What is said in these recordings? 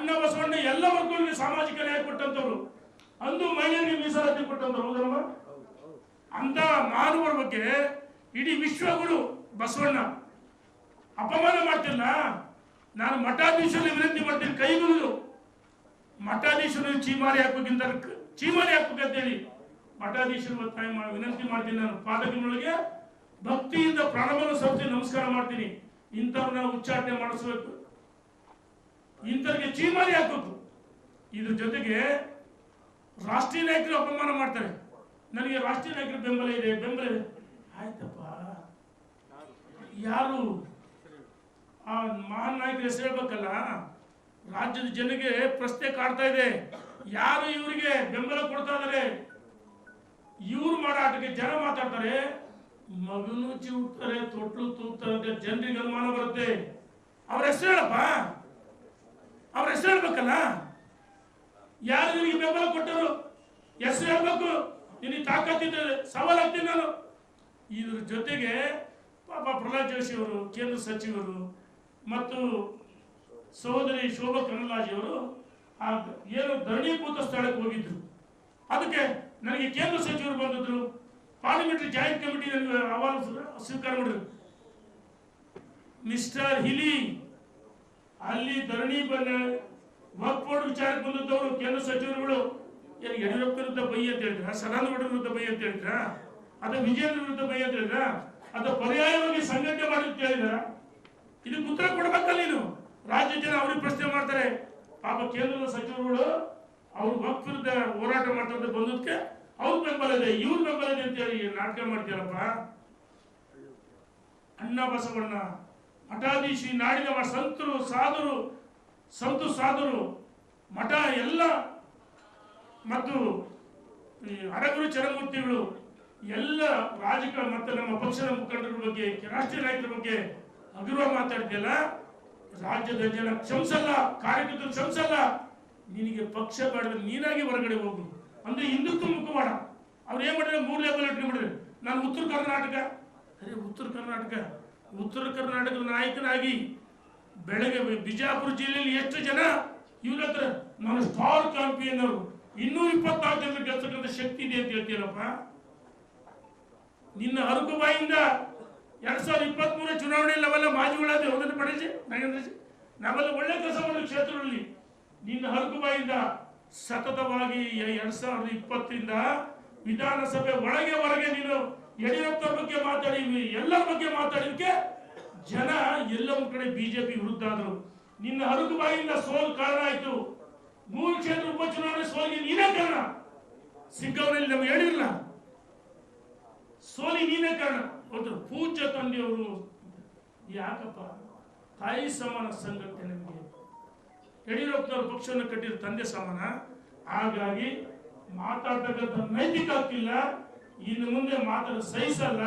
ಅಣ್ಣ ಬಸವಣ್ಣ ಎಲ್ಲ ವರ್ಗಗಳಿಗೆ ಸಾಮಾಜಿಕ ನ್ಯಾಯ ಕೊಟ್ಟಂತವ್ರು, ಅಂದು ಮಹಿಳೆಯರಿಗೆ ಮೀಸಲಾತಿ ಕೊಟ್ಟಂತವ್ರು. ಹೌದಲ್ವ? ಅಂತ ಮಾನವರ ಬಗ್ಗೆ ಇಡೀ ವಿಶ್ವಗಳು ಬಸವಣ್ಣ ಅಪಮಾನ ಮಾಡ್ತಿಲ್ಲ. ನಾನು ಮಠಾಧೀಶರಲ್ಲಿ ವಿನಂತಿ ಮಾಡ್ತೀನಿ, ಕೈ ಮುಗಿದು ಮಠಾಧೀಶರು ಚೀಮಾರಿ ಹಾಕೋಕ್ಕಿಂತ ಚೀಮಾರಿ ಹಾಕ್ಬೇಕಂತೇಳಿ ಮಠಾಧೀಶರು ಒತ್ತಾಯ ವಿನಂತಿ ಮಾಡ್ತೀನಿ. ನಾನು ಪಾದಕಗಳೊಳಗೆ ಭಕ್ತಿಯಿಂದ ಪ್ರಾಣವನ್ನು ಸಲ್ಲಿಸಿ ನಮಸ್ಕಾರ ಮಾಡ್ತೀನಿ. ಇಂಥವ್ರನ್ನ ಉಚ್ಚಾಟನೆ ಮಾಡಿಸ್ಬೇಕು, ಇಂಥವ್ರಿಗೆ ಚೀಮಾರಿ ಹಾಕಬೇಕು. ಇದ್ರ ಜೊತೆಗೆ ರಾಷ್ಟ್ರೀಯ ನಾಯಕರು ಅಪಮಾನ ಮಾಡ್ತಾರೆ. ನನಗೆ ರಾಷ್ಟ್ರೀಯ ನಾಯಕರ ಬೆಂಬಲ ಇದೆ. ಆಯ್ತಪ್ಪ, ಯಾರು ಆ ಮಹಾನ್ ನಾಯಕರ ಹೆಸರು ಹೇಳ್ಬೇಕಲ್ಲ. ರಾಜ್ಯದ ಜನಗೆ ಪ್ರಶ್ನೆ ಕಾಡ್ತಾ ಇದೆ, ಯಾರು ಇವರಿಗೆ ಬೆಂಬಲ ಕೊಡ್ತಾ ಇದಾರೆ? ಇವ್ರು ಮಾಡೋ ಆಟಕ್ಕೆ ಜನ ಮಾತಾಡ್ತಾರೆ, ಮಗನು ಚಿವುತ್ತಾರೆ, ತೊಟ್ಲು ತೂಗ್ತಾರೆ ಅಂತ ಜನರಿಗೆ ಅನುಮಾನ ಬರುತ್ತೆ. ಅವ್ರ ಹೆಸರು ಹೇಳಪ್ಪ, ಅವ್ರ ಹೆಸರು ಹೇಳ್ಬೇಕಲ್ಲ. ಯಾರು ನಿನಗೆ ಬೆಂಬಲ ಕೊಟ್ಟರು ಹೆಸರು ಹೇಳ್ಬೇಕು. ನಿನಗೆ ತಾಕತ್ತಿದ್ದರೆ ಸವಾಲಾಗ್ತೀನಿ ನಾನು. ಇದ್ರ ಜೊತೆಗೆ ಪಾಪ ಪ್ರಹ್ಲಾದ್ ಜೋಶಿ ಅವರು, ಕೇಂದ್ರ ಸಚಿವರು ಮತ್ತು ಸಹೋದರಿ ಶೋಭಾ ಕರಂದ್ಲಾಜೆ ಅವರು ಏನು ಧರಣೀಭೂತ ಸ್ಥಳಕ್ಕೆ ಹೋಗಿದ್ರು. ಅದಕ್ಕೆ ನನಗೆ ಕೇಂದ್ರ ಸಚಿವರು ಬಂದಿದ್ರು, ಪಾರ್ಲಿಮೆಂಟರಿ ಜಾಯಿಂಟ್ ಕಮಿಟಿ ಅಹವಾಲು ಸ್ವೀಕಾರ ಮಾಡಿದ್ರು. ಮಿಸ್ಟರ್ ಹಿಲಿ, ಅಲ್ಲಿ ಧರಣಿ ವಕ್ಫ್ ಬೋರ್ಡ್ ವಿಚಾರಕ್ಕೆ ಬಂದವರು ಕೇಂದ್ರ ಸಚಿವರುಗಳು ಯಡಿಯೂರಪ್ಪ ವಿರುದ್ಧ ಬೈ ಅಂತ ಹೇಳಿದ್ರ, ಸದಾನಗೌಡ ವಿರುದ್ಧ ಬೈ ಅಂತ ಹೇಳಿದ್ರ, ಅಥವಾ ವಿಜೇಂದ್ರ ವಿರುದ್ಧ ಬೈ ಅಂತ ಹೇಳಿದ್ರ, ಅಥವಾ ಪರ್ಯಾಯವಾಗಿ ಸಂಘಟನೆ ಮಾಡಿ ಅಂತ ಹೇಳಿದ್ರ? ಇದಕ್ಕೆ ಉತ್ತರ ಕೊಡ್ಬೇಕಲ್ಲ ನೀನು. ರಾಜ್ಯ ಜನ ಅವ್ರಿಗೆ ಪ್ರಶ್ನೆ ಮಾಡ್ತಾರೆ. ಪಾಪ ಕೇಂದ್ರದ ಸಚಿವರುಗಳು ಅವ್ರು ವಕ್ಫ್ ವಿರುದ್ಧ ಹೋರಾಟ ಮಾಡ್ತಾ ಬಂದದಕ್ಕೆ ಅವ್ರ ಬೆಂಬಲ ಇದೆ, ಇವ್ರ ಬೆಂಬಲ ಇದೆ ಅಂತ ಹೇಳಿ ನಾಟಕ ಮಾಡ್ತೀರಪ್ಪ. ಅಣ್ಣ ಬಸವಣ್ಣ ಮಠಾಧೀಶಿ, ನಾಡಿನ ಸಂತರು ಸಾಧುರು ಮಠ ಎಲ್ಲ ಮತ್ತು ಅರಗುರು ಚರಮೂರ್ತಿಗಳು ಎಲ್ಲ ರಾಜಕೀಯ ಮತ್ತು ನಮ್ಮ ಪಕ್ಷದ ಮುಖಂಡರ ಬಗ್ಗೆ, ರಾಷ್ಟ್ರೀಯ ನಾಯಕರ ಬಗ್ಗೆ ಹಗುರವ ಮಾತಾಡ್ತಿಯಲ್ಲ. ರಾಜ್ಯದ ಜನ ಕ್ಷಮಿಸಲ್ಲ, ಕಾರ್ಯಕರ್ತರು ಕ್ಷಮಿಸಲ್ಲ. ನಿನಗೆ ಪಕ್ಷ ಬೇಡ, ನೀನಾಗಿ ಹೊರಗಡೆ ಹೋಗು. ಅಂದ್ರೆ ಹಿಂದುತ್ವ ಮುಖವಾಡ. ಅವ್ರು ಏನ್ ಮಾಡಿದ್ರೆ 3 ಲೆವೆಲ್ ಇಟ್ಕೊಂಡ್ಬಿಡ್ರಿ. ನಾನು ಉತ್ತರ ಕರ್ನಾಟಕದ ನಾಯಕನಾಗಿ ಬೆಳಗ್ಗೆ ಬಿಜಾಪುರ ಜಿಲ್ಲೆಯಲ್ಲಿ ಎಷ್ಟು ಜನ ಇವ್ರ ಹತ್ರ ನಾನು ಸ್ಟಾರ್ ಚಾಂಪಿಯನ್ ಅವರು 224 ಜನ ಗೆಲ್ತಕ್ಕಂಥ ಶಕ್ತಿ ಇದೆ ಅಂತ ಹೇಳ್ತೀರಪ್ಪ. ನಿನ್ನ ಹರಕು ಬಾಯಿಂದ 2023 ಚುನಾವಣೆಯಲ್ಲಿ ನಾವೆಲ್ಲ ಮಾಜಿಗಳಾದ ಹೋದ್ರೆ ಪಡೇಜಿ ನಾವೆಲ್ಲ ಒಳ್ಳೆ ಕೆಲಸ ಮಾಡಿದ ಕ್ಷೇತ್ರದಲ್ಲಿ. ನಿನ್ನ ಹರಕು ಬಾಯಿಂದ ಸತತವಾಗಿ 2020ರಿಂದ ವಿಧಾನಸಭೆ ಒಳಗೆ ಹೊರಗೆ ನೀನು ಯಡಿಯೂರಪ್ಪ ಬಗ್ಗೆ ಮಾತಾಡಿ, ಎಲ್ಲರ ಬಗ್ಗೆ ಮಾತಾಡಿದಕ್ಕೆ ಜನ ಎಲ್ಲ ಒಂದ್ ಕಡೆ ಬಿಜೆಪಿ ವಿರುದ್ಧ ಆದ್ರು. ನಿನ್ನ ಹರಕು ಬಾಯಿಂದ ಸೋಲು ಕಾರಣ ಆಯ್ತು. 3 ಕ್ಷೇತ್ರ ಉಪಚುನಾವಣೆ ಸೋಲಿಗೆ ನೀನೇ ಕಾರಣ. ಸಿಗ್ಗಾಂವಲ್ಲಿ ನಮ್ಗೆ ಹೇಳಿರಲ್ಲ, ಸೋಲಿ ನೀನೇ ಕಾರಣ. ಹೋದ್ರು ಪೂಜ್ಯ ತಂದೆಯವರು ಯಾಕಪ್ಪ ತಾಯಿ ಸಮಾನ ಸಂಘಟನೆ ನಿಮಗೆ ಯಡಿಯೂರಪ್ಪನವ್ರ ಪಕ್ಷವನ್ನು ಕಟ್ಟಿರೋ ತಂದೆ ಸಮಾನ. ಹಾಗಾಗಿ ಮಾತಾಡ್ತಕ್ಕಂಥ ನೈತಿಕ ಹಕ್ಕಿಲ್ಲ. ಇನ್ನು ಮುಂದೆ ಮಾತಾಡೋ ಸಹಿಸಲ್ಲ.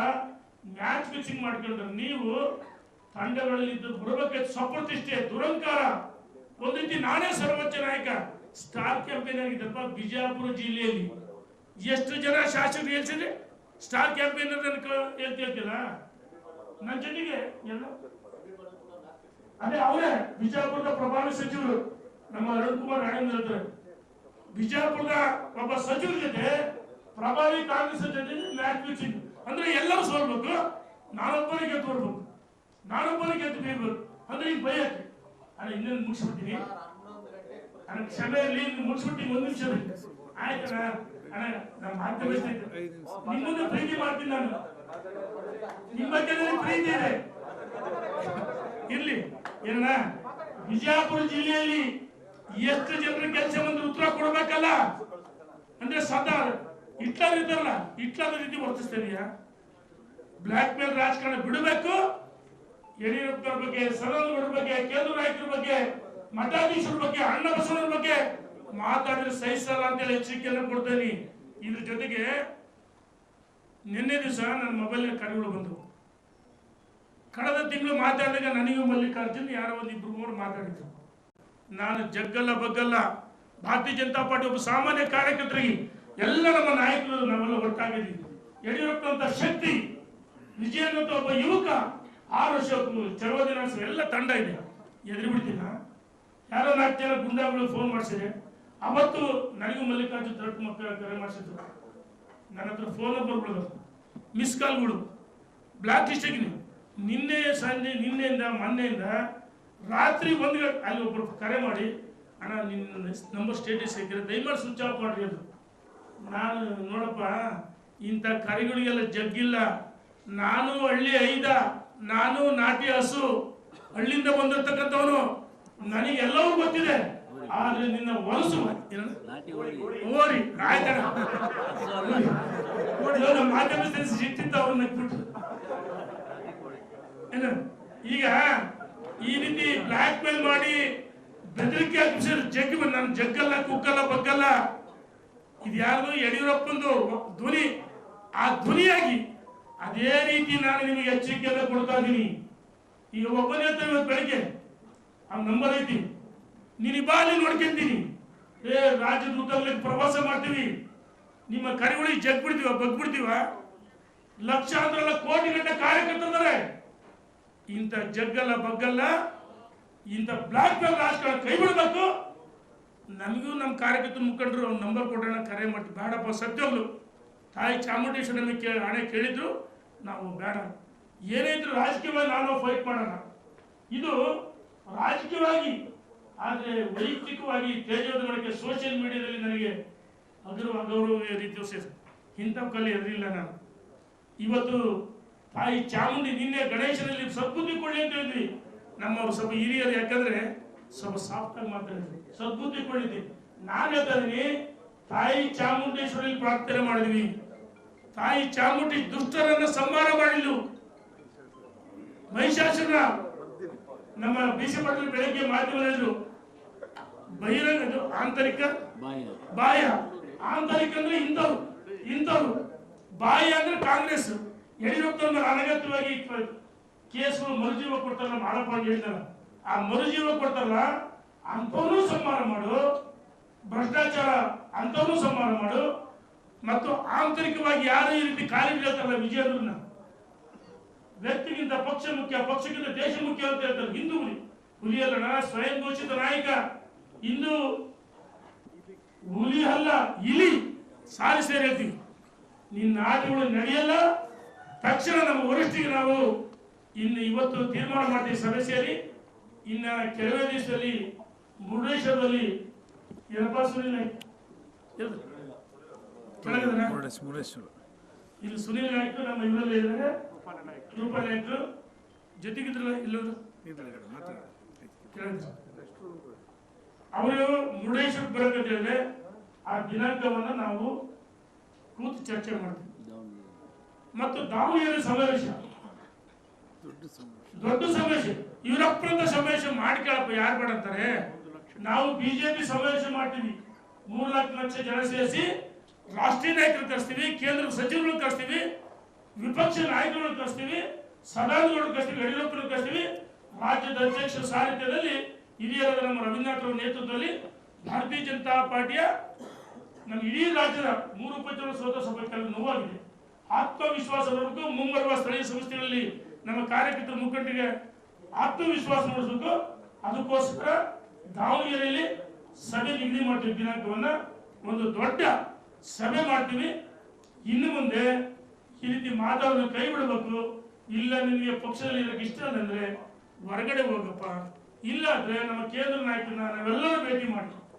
ಮ್ಯಾಚ್ ಫಿಕ್ಸಿಂಗ್ ಮಾಡ್ಕೊಂಡ್ರೆ ನೀವು ತಂಡಗಳಲ್ಲಿ ಬಿಡಬೇಕಂತ ಸ್ವಪ್ರತಿಷ್ಠೆ, ದುರಂಕಾರ. ಒಂದ್ ರೀತಿ ನಾನೇ ಸರ್ವೋಚ್ಚ ನಾಯಕ ಸ್ಟಾರ್ ಕ್ಯಾಂಪೇನ್ ಆಗಿದ್ದಪ್ಪ. ಬಿಜಾಪುರ ಜಿಲ್ಲೆಯಲ್ಲಿ ಎಷ್ಟು ಜನ ಶಾಸಕರು ಹೇಳ್ಸಿದ್ರೆ ಸ್ಟಾರ್ ಕ್ಯಾಂಪೇನ್ ಹೇಳ್ತಿಲ್ಲ. ನನ್ನ ಜೊತೆಗೆ ಎಲ್ಲ ಅದೇ ಅವರೇ ಬಿಜಾಪುರದ ಪ್ರಭಾವಿ ಸಚಿವರು ನಮ್ಮ ಅರುಣ್ ಕುಮಾರ್ ರಾಣೇಂದ್ರ ಹೇಳ್ತಾರೆ. ಬಿಜಾಪುರದ ಒಬ್ಬ ಸಚಿವರ ಜೊತೆ ಪ್ರಭಾವಿ ಕಾಂಗ್ರೆಸ್ ಜೊತೆ ಮ್ಯಾಚ್ ಫಿಕ್ಸಿಂಗ್ ಅಂದ್ರೆ ಎಲ್ಲರೂ ಸೋಲ್ಬೇಕು, ನಾನೊಬ್ಬನೇ ಗೆದ್ದು ಬರ್ಬೇಕು, ನಾನೊಬ್ಬನೇ ಗೆದ್ದು ಬೀರ್ಬೇಕು ಅಂದ್ರೆ ಈಗ ಭಯಕ್ಕೆ. ಅಲ್ಲ ಇನ್ನೊಂದು ಮುಗಿಸ್ಬಿಡ್ತೀನಿ, ನನಗೆ ಕ್ಷಮೆ ಇರಲಿ, ಮುಗಿಸ್ಬಿಡ್ತೀನಿ 1 ನಿಮಿಷ ಆಯ್ತಣ್ಣ. ಅಣ್ಣ ನಮ್ಮ ಮಾತು ಬೆಳೆಸ್ತೈತೆ, ನಿಮ್ಮನ್ನು ಪ್ರೀತಿ ಮಾಡ್ತೀನಿ ನಾನು, ನಿಮ್ಮ ಬಗ್ಗೆ ಪ್ರೀತಿ ಇದೆ ಇರ್ಲಿ. ಏನ ಬಿಜಾಪುರ ಜಿಲ್ಲೆಯಲ್ಲಿ ಎಷ್ಟು ಜನರ ಕೆಲಸ ಬಂದ್ರೆ ಉತ್ತರ ಕೊಡ್ಬೇಕಲ್ಲ. ಅಂದ್ರೆ ಸದಾ ಹಿಟ್ಲರ್ ಇದ್ದಾರಲ್ಲ, ಹಿಟ್ಲರ್ ರೀತಿ ವರ್ತಿಸ್ತೀರಿಯಾ? ಬ್ಲಾಕ್ ಮೇಲ್ ರಾಜಕಾರಣ ಬಿಡಬೇಕು. ಯಡಿಯೂರಪ್ಪನವ್ರ ಬಗ್ಗೆ, ಸದಾನಂದಗೌಡರ ಬಗ್ಗೆ, ಕೇಂದ್ರ ನಾಯಕರ ಬಗ್ಗೆ, ಮಠಾಧೀಶರ ಬಗ್ಗೆ, ಅಣ್ಣ ಬಸವಣ್ಣರ ಬಗ್ಗೆ ಮಾತಾಡಿದ್ರೆ ಸಹಿಸಲ್ಲ ಅಂತೇಳಿ ಎಚ್ಚರಿಕೆಯನ್ನು ಕೊಡ್ತೇನೆ. ಇದ್ರ ಜೊತೆಗೆ ನಿನ್ನೆ ದಿವಸ ನನ್ನ ಮೊಬೈಲ್ ಕರೆಗಳು ಬಂದವು. ಕಳೆದ ತಿಂಗಳು ಮಾತಾಡಿದಾಗ ನನಗೂ ಮಲ್ಲಿಕಾರ್ಜುನ್ ಯಾರೋ 1-2-3 ಮಾತಾಡಿದ್ರು. ನಾನು ಜಗ್ಗಲ್ಲ ಬಗ್ಗಲ್ಲ, ಭಾರತೀಯ ಜನತಾ ಪಾರ್ಟಿ ಒಬ್ಬ ಸಾಮಾನ್ಯ ಕಾರ್ಯಕರ್ತರಿಗೆ ಎಲ್ಲ ನಮ್ಮ ನಾಯಕರು ನಾವೆಲ್ಲ ಒಟ್ಟಾಗಿದ್ದೀವಿ. ಯಡಿಯೂರಪ್ಪನಂತ ಶಕ್ತಿ, ವಿಜಯನ್ ಅಂತ ಒಬ್ಬ ಯುವಕ, 6 ವರ್ಷ ಚರವದಿನ ಎಲ್ಲ ತಂಡ ಇದೆ. ಎದುರು ಬಿಡ್ತೀನ ಯಾರೋ 4 ಜನ ಗುಂಡಾಗಳು ಫೋನ್ ಮಾಡಿಸಿದೆ. ಅವತ್ತು ನನಗೂ ಮಲ್ಲಿಕಾರ್ಜುನ್ ದೊಡ್ಡ ಮಕ್ಕಳ ಕರೆ ಮಾಡಿಸಿದ್ರು. ನನ್ನ ಹತ್ರ ಫೋನ್ ನಂಬರ್ಗಳು, ಮಿಸ್ ಕಾಲ್ಗಳು, ಬ್ಲಾಕ್ ಲಿಸ್ಟಿಗೆ. ನಿನ್ನೆ ಸಂಜೆ, ನಿನ್ನೆಯಿಂದ ಮೊನ್ನೆಯಿಂದ ರಾತ್ರಿ 1 ಗಂಟೆ ಅಲ್ಲಿ ಒಬ್ಬರು ಕರೆ ಮಾಡಿ, ಅಣ್ಣ ನಿನ್ನ ನಂಬರ್ ಸ್ಟೇಟಸ್ ಹಾಕಿದ್ರೆ ದಯಮಾಡಿ ಸ್ವಿಚ್ ಆಫ್ ಮಾಡ್ರಿ ಅದು. ನಾನು ನೋಡಪ್ಪ, ಇಂಥ ಕರೆಗಳಿಗೆಲ್ಲ ಜಗ್ಗಿಲ್ಲ. ನಾನು ಹಳ್ಳಿ ಐದ, ನಾನು ನಾಟಿ ಹಸು, ಹಳ್ಳಿಯಿಂದ ಬಂದಿರ್ತಕ್ಕಂಥವನು, ನನಗೆಲ್ಲವೂ ಗೊತ್ತಿದೆ. ಆದ್ರೆ ನಿನ್ನ ಹೊಲಸು ಓರಿ ಆಯ್ತಾರ ನಮ್ಮ ಮಾಧ್ಯಮ ಸಿಟ್ಟಿದ್ದ ಅವ್ರನ್ನ ನಕ್ಬಿಟ್ಟು ಏನು ಈಗ ಈ ರೀತಿ ಬ್ಲಾಕ್ ಮೇಲ್ ಮಾಡಿ ಬೆದರಿಕೆ ಹಾಕಿ ಜಗ್ಗಿ ನಾನು ಜಗ್ಗಲ್ಲ, ಕುಕ್ಕಲ್ಲ, ಬಗ್ಗಲ್ಲ. ಇದು ಯಾರ್ದು ಯಡಿಯೂರಪ್ಪಂದು ಧ್ವನಿ. ಆ ಧ್ವನಿಯಾಗಿ ಅದೇ ರೀತಿ ನಾನು ನಿಮಗೆ ಎಚ್ಚರಿಕೆಯನ್ನು ಕೊಡ್ತಾ ಇದ್ದೀನಿ. ಈಗ ಒಬ್ಬನೇ ಹೇಳ್ತಾರೆ, ಇವತ್ತು ಬೆಳಿಗ್ಗೆ ಆ ನಂಬರ್ ಐತಿ, ನೀನು ಬಾಲಿ ನೋಡ್ಕೊಂತೀನಿ, ರಾಜದೂತಲ್ಲಿ ಪ್ರವಾಸ ಮಾಡ್ತೀವಿ, ನಿಮ್ಮ ಕರಿಗಳಿಗೆ ಜಗ್ ಬಿಡ್ತೀವ, ಬಗ್ಬಿಡ್ತೀವ, ಲಕ್ಷಾಂತರ ಕೋಟಿ ಗಂಟೆ ಕಾರ್ಯಕರ್ತರಿದ್ದಾರೆ. ಇಂಥ ಜಗ್ಗಲ್ಲ, ಬಗ್ಗಲ್ಲ, ಇಂಥ ಬ್ಲಾಕ್ ಮೇಲ್ ರಾಜಕಾರಣ ಕೈ ಬಿಡಬೇಕು. ನಮಗೂ ನಮ್ಮ ಕಾರ್ಯಕರ್ತರ ಮುಖಂಡರು ನಂಬರ್ ಕೊಡೋಣ, ಕರೆ ಮಾಡ್ತೀವಿ. ಬೇಡಪ್ಪ, ಸತ್ಯಗಳು ತಾಯಿ ಚಾಮುಂಡೇಶ್ವರಿ ನಮಗೆ ಹಣೆ ಕೇಳಿದ್ರು, ನಾವು ಬೇಡ. ಏನೇ ಇದ್ರು ರಾಜಕೀಯವಾಗಿ ನಾನು ಫೈಟ್ ಮಾಡೋಣ. ಇದು ರಾಜಕೀಯವಾಗಿ. ಆದರೆ ವೈಯಕ್ತಿಕವಾಗಿ ತೇಜೋಧನಕ್ಕೆ ಸೋಷಿಯಲ್ ಮೀಡಿಯಾದಲ್ಲಿ ನನಗೆ ಅಗೌರವ ರೀತಿ ಇಂಥ ಕಲೆ ಇರಲಿಲ್ಲ. ನಾನು ಇವತ್ತು ತಾಯಿ ಚಾಮುಂಡಿ, ನಿನ್ನೆ ಗಣೇಶನಲ್ಲಿ ಸದ್ಬುದ್ಧಿ ಕೊಡ್ಲಿ ಅಂತ ಹೇಳಿದ್ವಿ. ನಮ್ಮವ್ರು ಸ್ವಲ್ಪ ಹಿರಿಯರು, ಯಾಕಂದ್ರೆ ಸ್ವಲ್ಪ ಸಾಫ್ಟ್ ಆಗಿ ಮಾತಾಡಿದ್ವಿ, ಸದ್ಬುದ್ಧಿ ಕೊಡ್ಲಿದ್ವಿ. ನಾನು ಹೇಳ್ತಾ ಇದೀನಿ, ತಾಯಿ ಚಾಮುಂಡೇಶ್ವರಿ ಪ್ರಾರ್ಥನೆ ಮಾಡಿದ್ವಿ. ತಾಯಿ ಚಾಮುಂಡಿ ದುಷ್ಟರನ್ನ ಸಂಹಾರ ಮಾಡಿದ್ಲು. ಮಹಿಷಾಸುರನ ನಮ್ಮ ಬಿಸಿ ಪಾಟೀಲ್ ಬೆಳಗ್ಗೆ ಮಾಧ್ಯಮದಲ್ಲಿದ್ರು, ಬಹಿರಂಗ ಆಂತರಿಕ ಬಾಹ್ಯ. ಆಂತರಿಕ ಅಂದ್ರೆ ಇಂಥವ್ರು, ಬಾಹ್ಯ ಅಂದ್ರೆ ಕಾಂಗ್ರೆಸ್. ಯಡಿಯೂರಪ್ಪ ಅನಗತ್ಯವಾಗಿ ಕೇಸ್ಗಳು ಮರುಜೀವ ಕೊಡ್ತಾರಲ್ಲ, ಮಾಡಪ್ಪ ಅಂತ ಹೇಳ್ತಾರ. ಆ ಮರುಜೀವ ಕೊಡ್ತಾರಲ್ಲ, ಅಂಥವ್ರು ಸಂಹಾರ ಮಾಡು. ಭ್ರಷ್ಟಾಚಾರ ಅಂಥವ್ರು ಸಂಹಾರ ಮಾಡು. ಮತ್ತು ಆಂತರಿಕವಾಗಿ ಯಾರು ಈ ರೀತಿ ಖಾಲಿ ಹೇಳ್ತಾರಲ್ಲ, ವಿಜಯೇಂದ್ರನ ವ್ಯಕ್ತಿಗಿಂತ ಪಕ್ಷ ಮುಖ್ಯ, ಪಕ್ಷಕ್ಕಿಂತ ದೇಶ ಮುಖ್ಯ ಅಂತ ಹೇಳ್ತಾರೆ. ಹಿಂದೂ ಹುಲಿಯಲ್ಲ, ಸ್ವಯಂ ಘೋಷಿತ ನಾಯಕ. ಹಿಂದೂ ಹುಲಿ ಅಲ್ಲ, ಇಲಿ. ಸಾರಿ ಸೇರಿ ಹೇಳ್ತೀವಿ, ನಿನ್ನ ಆಟಗಳು ನಡೆಯಲ್ಲ. ತಕ್ಷಣ ನಮ್ಮ ವರಿಷ್ಠಿಗೆ ನಾವು ಇವತ್ತು ತೀರ್ಮಾನ ಮಾಡ್ತೀವಿ, ಸಭೆ ಸೇರಿ. ಇನ್ನ ಕೆಲವೇ ದಿವಸದಲ್ಲಿ ಮುರುಡೇಶ್ವರದಲ್ಲಿ ಏನಪ್ಪಾ ಸುನಿಲ್ ಇಲ್ಲಿ ಸುನಿಲ್ ನಾಯ್ಕ ನಮ್ಮ ಇವರಲ್ಲಿ ಇದ್ದಾರೆ, ರೂಪಾಯಿ ನಾಯ್ಕರು ಜೊತೆಗಿದ್ರಲ್ಲ, ಇಲ್ಲವರು ಅವರು ಮುರುಡೇಶ್ವರ ಬರಕಂತ ಹೇಳಿದ್ರೆ ಆ ದಿನಾಂಕವನ್ನ ನಾವು ಕೂತು ಚರ್ಚೆ ಮಾಡ್ತೀವಿ. ಮತ್ತು ದಾವಣಗೆರೆ ಸಮಾವೇಶ, ದೊಡ್ಡ ಸಮಾವೇಶ, ಇವರಪ್ಪರಂತ ಸಮಾವೇಶ ಮಾಡ್ಕೊಳಪ್ಪ, ಯಾರು ಬೇಡ ಅಂತಾರೆ. ನಾವು ಬಿಜೆಪಿ ಸಮಾವೇಶ ಮಾಡ್ತೀವಿ, 3 ಲಕ್ಷ ಜನ ಸೇರಿಸಿ ರಾಷ್ಟ್ರೀಯ ನಾಯಕರು ಕರೆಸ್ತೀವಿ, ಕೇಂದ್ರ ಸಚಿವರುಗಳು ಕರೆಸ್ತೀವಿ, ವಿಪಕ್ಷ ನಾಯಕರುಗಳು ಕರೆಸ್ತೀವಿ, ಸದಾನಗೌಡರು ಕರೆಸ್ತೀವಿ, ಯಡಿಯೂರಪ್ಪರು ಕರೆಸ್ತೀವಿ. ರಾಜ್ಯದ ಅಧ್ಯಕ್ಷರ ಸಾರಥ್ಯದಲ್ಲಿ ಹಿರಿಯರಾದ ನಮ್ಮ ರವೀಂದ್ರನಾಥ್ ಅವರ ನೇತೃತ್ವದಲ್ಲಿ ಭಾರತೀಯ ಜನತಾ ಪಾರ್ಟಿಯ ನಮ್ಮ ಇಡೀ ರಾಜ್ಯದ 3 ಉಪಚುನಾವಣೆ ಸೋತ ಸಭೆಗಳಲ್ಲಿ ನೋವಾಗಿದೆ. ಆತ್ಮವಿಶ್ವಾಸ ಬರಬೇಕು. ಮುಂಬರುವ ಸ್ಥಳೀಯ ಸಂಸ್ಥೆಗಳಲ್ಲಿ ನಮ್ಮ ಕಾರ್ಯಕರ್ತರ ಮುಖಂಡರಿಗೆ ಆತ್ಮವಿಶ್ವಾಸ ಮೂಡಿಸಬೇಕು. ಅದಕ್ಕೋಸ್ಕರ ದಾವಣಗೆರೆಯಲ್ಲಿ ಸಭೆ ನಿಗದಿ ಮಾಡ್ತೀವಿ. ದಿನಾಂಕವನ್ನ ಒಂದು ದೊಡ್ಡ ಸಭೆ ಮಾಡ್ತೀವಿ. ಇನ್ನು ಮುಂದೆ ಈ ರೀತಿ ಮಾತಾಡೋದನ್ನು ಕೈ ಬಿಡಬೇಕು. ಇಲ್ಲ ನಿಮಗೆ ಪಕ್ಷದಲ್ಲಿ ಇರೋಕೆ ಇಷ್ಟ ಅಂದ್ರೆ ಹೊರಗಡೆ ಹೋಗಪ್ಪ, ಇಲ್ಲ ಅಂದ್ರೆ ನಮ್ಮ ಕೇಂದ್ರ ನಾಯಕರನ್ನ ನಾವೆಲ್ಲರೂ ಭೇಟಿ ಮಾಡಿ